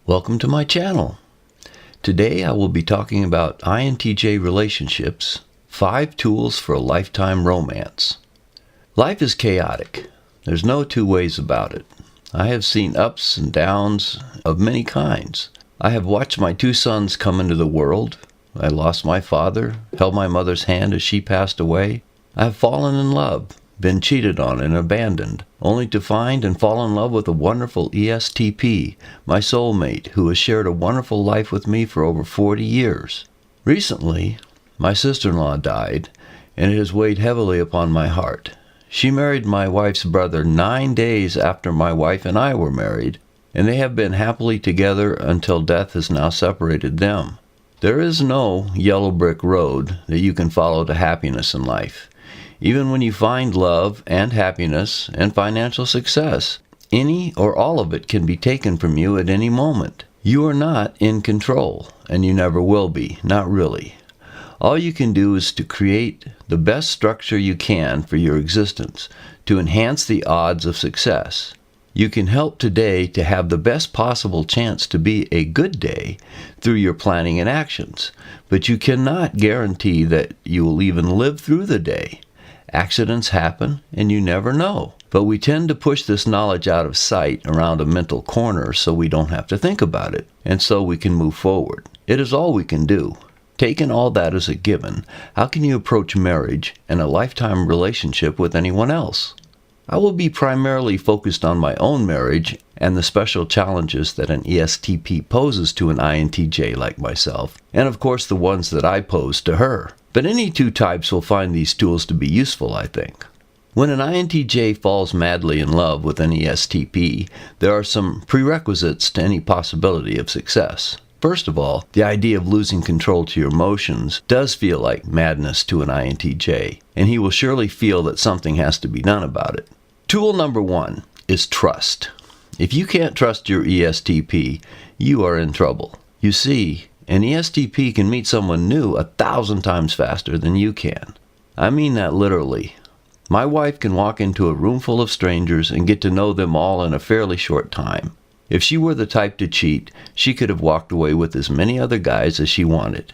Welcome to my channel. Today I will be talking about INTJ Relationships, 5 tools for a lifetime romance. Life is chaotic. There's no two ways about it. I have seen ups and downs of many kinds. I have watched my 2 sons come into the world. I lost my father, held my mother's hand as she passed away. I have fallen in love, been cheated on and abandoned, only to find and fall in love with a wonderful ESTP, my soulmate, who has shared a wonderful life with me for over 40 years. Recently, my sister-in-law died, and it has weighed heavily upon my heart. She married my wife's brother 9 days after my wife and I were married, and they have been happily together until death has now separated them. There is no yellow brick road that you can follow to happiness in life. Even when you find love and happiness and financial success, any or all of it can be taken from you at any moment. You are not in control, and you never will be, not really. All you can do is to create the best structure you can for your existence to enhance the odds of success. You can help today to have the best possible chance to be a good day through your planning and actions, but you cannot guarantee that you will even live through the day. Accidents happen, and you never know. But we tend to push this knowledge out of sight around a mental corner so we don't have to think about it, and so we can move forward. It is all we can do. Taking all that as a given, how can you approach marriage and a lifetime relationship with anyone else? I will be primarily focused on my own marriage and the special challenges that an ESTP poses to an INTJ like myself, and of course the ones that I pose to her. But any 2 types will find these tools to be useful, I think. When an INTJ falls madly in love with an ESTP, there are some prerequisites to any possibility of success. First of all, the idea of losing control to your emotions does feel like madness to an INTJ, and he will surely feel that something has to be done about it. Tool number 1 is trust. If you can't trust your ESTP, you are in trouble. You see, an ESTP can meet someone new 1,000 times faster than you can. I mean that literally. My wife can walk into a room full of strangers and get to know them all in a fairly short time. If she were the type to cheat, she could have walked away with as many other guys as she wanted.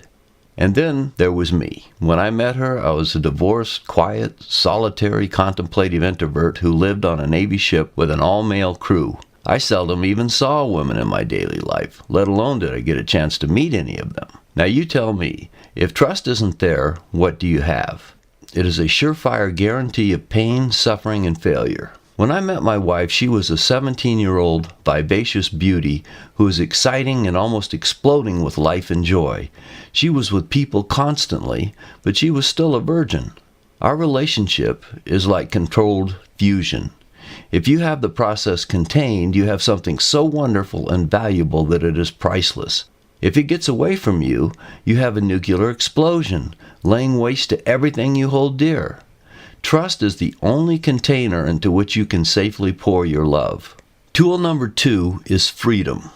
And then there was me. When I met her, I was a divorced, quiet, solitary, contemplative introvert who lived on a Navy ship with an all-male crew. I seldom even saw women in my daily life, let alone did I get a chance to meet any of them. Now you tell me, if trust isn't there, what do you have? It is a surefire guarantee of pain, suffering, and failure. When I met my wife, she was a 17-year-old vivacious beauty who was exciting and almost exploding with life and joy. She was with people constantly, but she was still a virgin. Our relationship is like controlled fusion. If you have the process contained, you have something so wonderful and valuable that it is priceless. If it gets away from you, you have a nuclear explosion, laying waste to everything you hold dear. Trust is the only container into which you can safely pour your love. Tool number 2 is freedom.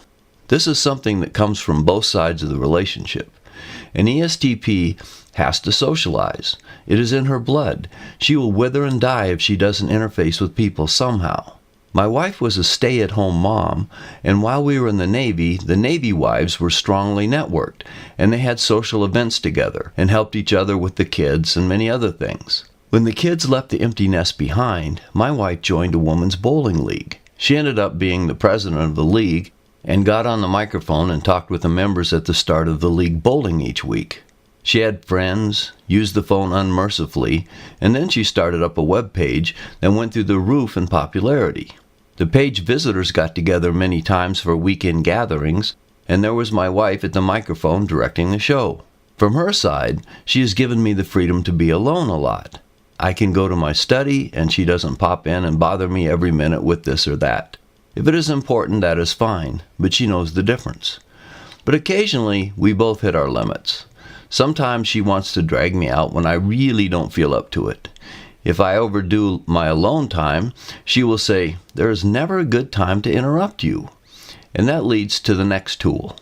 This is something that comes from both sides of the relationship. An ESTP has to socialize. It is in her blood. She will wither and die if she doesn't interface with people somehow. My wife was a stay-at-home mom, and while we were in the Navy wives were strongly networked, and they had social events together and helped each other with the kids and many other things. When the kids left the empty nest behind, my wife joined a women's bowling league. She ended up being the president of the league and got on the microphone and talked with the members at the start of the league bowling each week. She had friends, used the phone unmercifully, and then she started up a web page that went through the roof in popularity. The page visitors got together many times for weekend gatherings, and there was my wife at the microphone directing the show. From her side, she has given me the freedom to be alone a lot. I can go to my study, and she doesn't pop in and bother me every minute with this or that. If it is important, that is fine, but she knows the difference. But occasionally, we both hit our limits. Sometimes she wants to drag me out when I really don't feel up to it. If I overdo my alone time, she will say, "There is never a good time to interrupt you." And that leads to the next tool.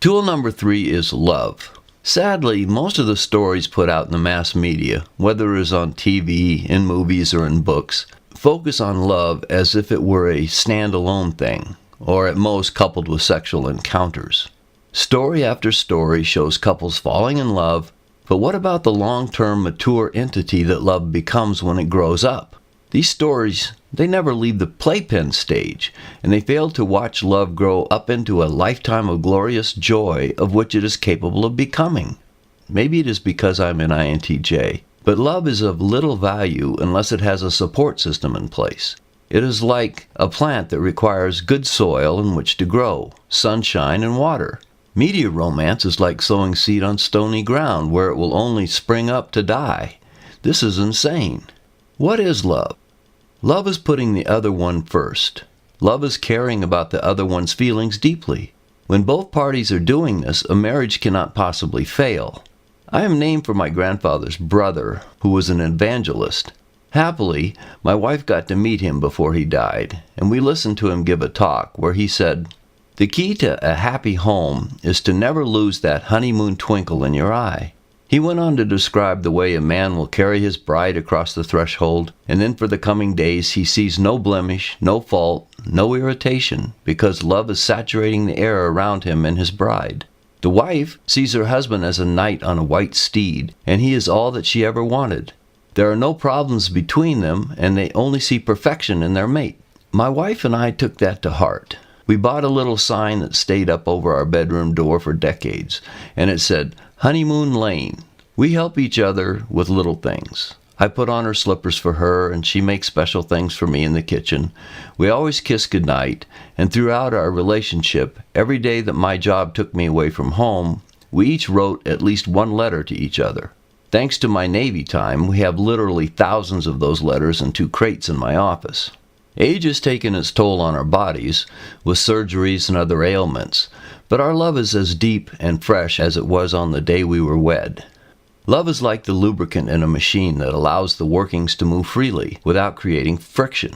Tool number 3 is love. Sadly, most of the stories put out in the mass media, whether it is on TV, in movies, or in books, focus on love as if it were a standalone thing, or at most coupled with sexual encounters. Story after story shows couples falling in love, but what about the long-term mature entity that love becomes when it grows up? These stories, they never leave the playpen stage, and they fail to watch love grow up into a lifetime of glorious joy of which it is capable of becoming. Maybe it is because I'm an INTJ, but love is of little value unless it has a support system in place. It is like a plant that requires good soil in which to grow, sunshine and water. Media romance is like sowing seed on stony ground where it will only spring up to die. This is insane. What is love? Love is putting the other one first. Love is caring about the other one's feelings deeply. When both parties are doing this, a marriage cannot possibly fail. I am named for my grandfather's brother, who was an evangelist. Happily, my wife got to meet him before he died, and we listened to him give a talk where he said, "The key to a happy home is to never lose that honeymoon twinkle in your eye." He went on to describe the way a man will carry his bride across the threshold, and then for the coming days he sees no blemish, no fault, no irritation, because love is saturating the air around him and his bride. The wife sees her husband as a knight on a white steed, and he is all that she ever wanted. There are no problems between them, and they only see perfection in their mate. My wife and I took that to heart. We bought a little sign that stayed up over our bedroom door for decades, and it said, "Honeymoon Lane." We help each other with little things. I put on her slippers for her, and she makes special things for me in the kitchen. We always kiss goodnight, and throughout our relationship, every day that my job took me away from home, we each wrote at least one letter to each other. Thanks to my Navy time, we have literally thousands of those letters in 2 crates in my office. Age has taken its toll on our bodies, with surgeries and other ailments, but our love is as deep and fresh as it was on the day we were wed. Love is like the lubricant in a machine that allows the workings to move freely without creating friction.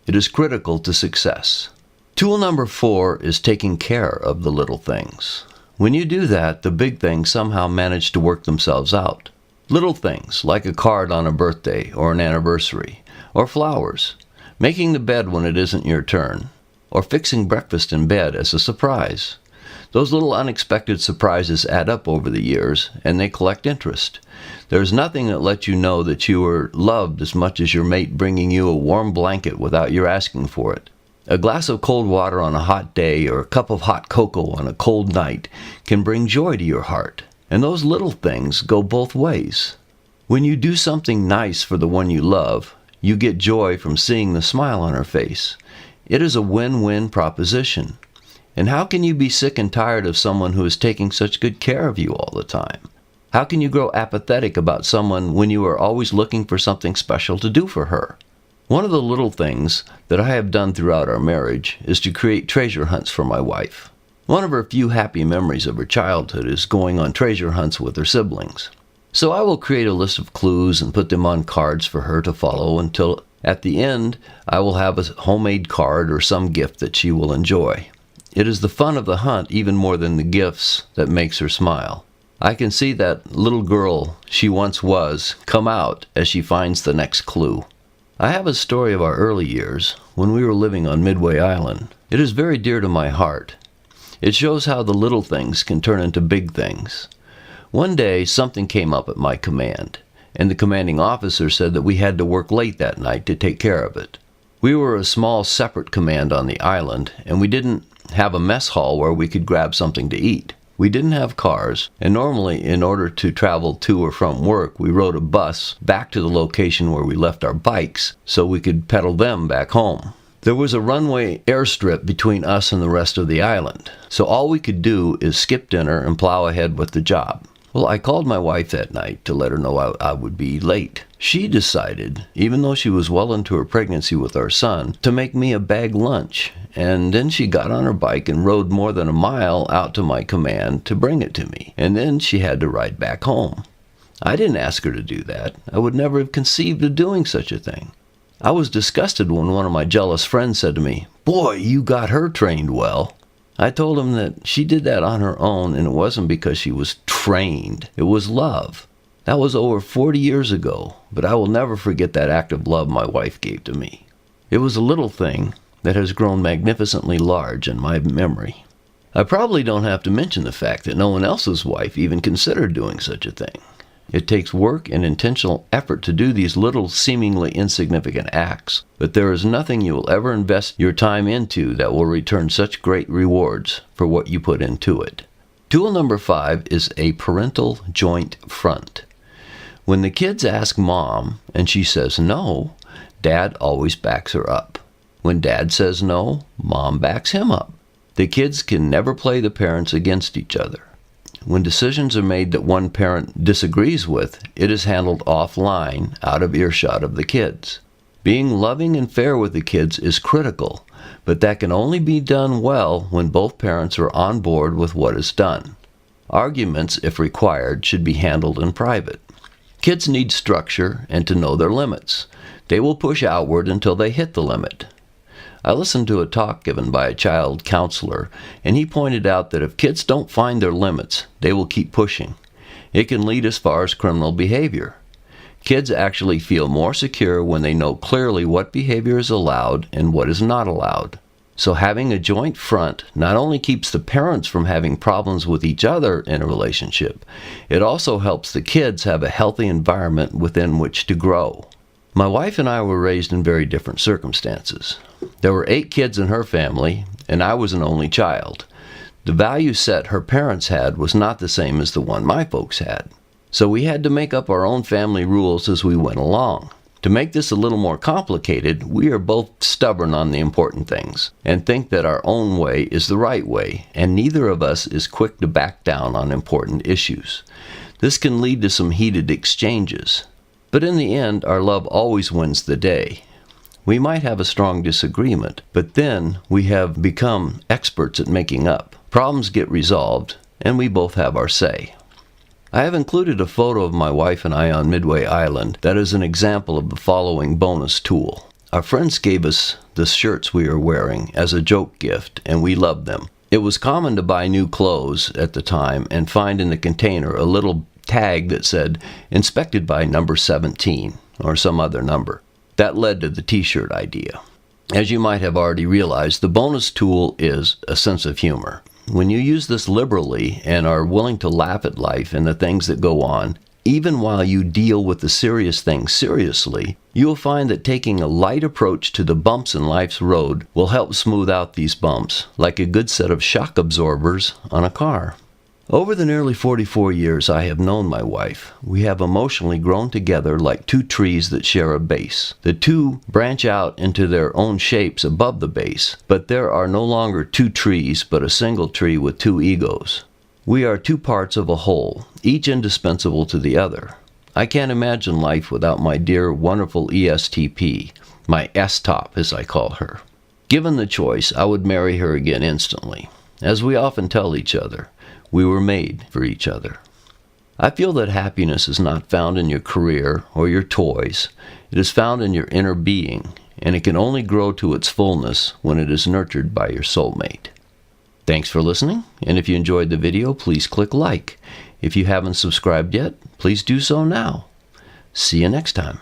It is critical to success. Tool number 4 is taking care of the little things. When you do that, the big things somehow manage to work themselves out. Little things like a card on a birthday or an anniversary, or flowers, making the bed when it isn't your turn, or fixing breakfast in bed as a surprise. Those little unexpected surprises add up over the years, and they collect interest. There is nothing that lets you know that you are loved as much as your mate bringing you a warm blanket without your asking for it. A glass of cold water on a hot day or a cup of hot cocoa on a cold night can bring joy to your heart, and those little things go both ways. When you do something nice for the one you love, you get joy from seeing the smile on her face. It is a win-win proposition. And how can you be sick and tired of someone who is taking such good care of you all the time? How can you grow apathetic about someone when you are always looking for something special to do for her? One of the little things that I have done throughout our marriage is to create treasure hunts for my wife. One of her few happy memories of her childhood is going on treasure hunts with her siblings. So I will create a list of clues and put them on cards for her to follow until at the end I will have a homemade card or some gift that she will enjoy. It is the fun of the hunt even more than the gifts that makes her smile. I can see that little girl she once was come out as she finds the next clue. I have a story of our early years when we were living on Midway Island. It is very dear to my heart. It shows how the little things can turn into big things. One day something came up at my command, and the commanding officer said that we had to work late that night to take care of it. We were a small separate command on the island, and we didn't have a mess hall where we could grab something to eat. We didn't have cars, and normally in order to travel to or from work, we rode a bus back to the location where we left our bikes so we could pedal them back home. There was a runway airstrip between us and the rest of the island, so all we could do is skip dinner and plow ahead with the job. Well, I called my wife that night to let her know I would be late. She decided, even though she was well into her pregnancy with our son, to make me a bag lunch. And then she got on her bike and rode more than a mile out to my command to bring it to me. And then she had to ride back home. I didn't ask her to do that. I would never have conceived of doing such a thing. I was disgusted when one of my jealous friends said to me, "Boy, you got her trained well." I told him that she did that on her own, and it wasn't because she was trained. It was love. That was over 40 years ago, but I will never forget that act of love my wife gave to me. It was a little thing, that has grown magnificently large in my memory. I probably don't have to mention the fact that no one else's wife even considered doing such a thing. It takes work and intentional effort to do these little seemingly insignificant acts, but there is nothing you will ever invest your time into that will return such great rewards for what you put into it. Tool number 5 is a parental joint front. When the kids ask mom and she says no, dad always backs her up. When dad says no, mom backs him up. The kids can never play the parents against each other. When decisions are made that one parent disagrees with, it is handled offline, out of earshot of the kids. Being loving and fair with the kids is critical, but that can only be done well when both parents are on board with what is done. Arguments, if required, should be handled in private. Kids need structure and to know their limits. They will push outward until they hit the limit. I listened to a talk given by a child counselor, and he pointed out that if kids don't find their limits, they will keep pushing. It can lead as far as criminal behavior. Kids actually feel more secure when they know clearly what behavior is allowed and what is not allowed. So having a joint front not only keeps the parents from having problems with each other in a relationship, it also helps the kids have a healthy environment within which to grow. My wife and I were raised in very different circumstances. There were 8 kids in her family, and I was an only child. The value set her parents had was not the same as the one my folks had. So we had to make up our own family rules as we went along. To make this a little more complicated, we are both stubborn on the important things and think that our own way is the right way, and neither of us is quick to back down on important issues. This can lead to some heated exchanges. But in the end, our love always wins the day. We might have a strong disagreement, but then we have become experts at making up. Problems get resolved, and we both have our say. I have included a photo of my wife and I on Midway Island that is an example of the following bonus tool. Our friends gave us the shirts we are wearing as a joke gift, and we loved them. It was common to buy new clothes at the time and find in the container a little tag that said, "Inspected by number 17," or some other number. That led to the t-shirt idea. As you might have already realized, the bonus tool is a sense of humor. When you use this liberally and are willing to laugh at life and the things that go on, even while you deal with the serious things seriously, you will find that taking a light approach to the bumps in life's road will help smooth out these bumps, like a good set of shock absorbers on a car. Over the nearly 44 years I have known my wife, we have emotionally grown together like 2 trees that share a base. The 2 branch out into their own shapes above the base, but there are no longer 2 trees, but a single tree with 2 egos. We are 2 parts of a whole, each indispensable to the other. I can't imagine life without my dear, wonderful ESTP, my S-top as I call her. Given the choice, I would marry her again instantly. As we often tell each other, we were made for each other. I feel that happiness is not found in your career or your toys. It is found in your inner being, and it can only grow to its fullness when it is nurtured by your soulmate. Thanks for listening, and if you enjoyed the video, please click like. If you haven't subscribed yet, please do so now. See you next time.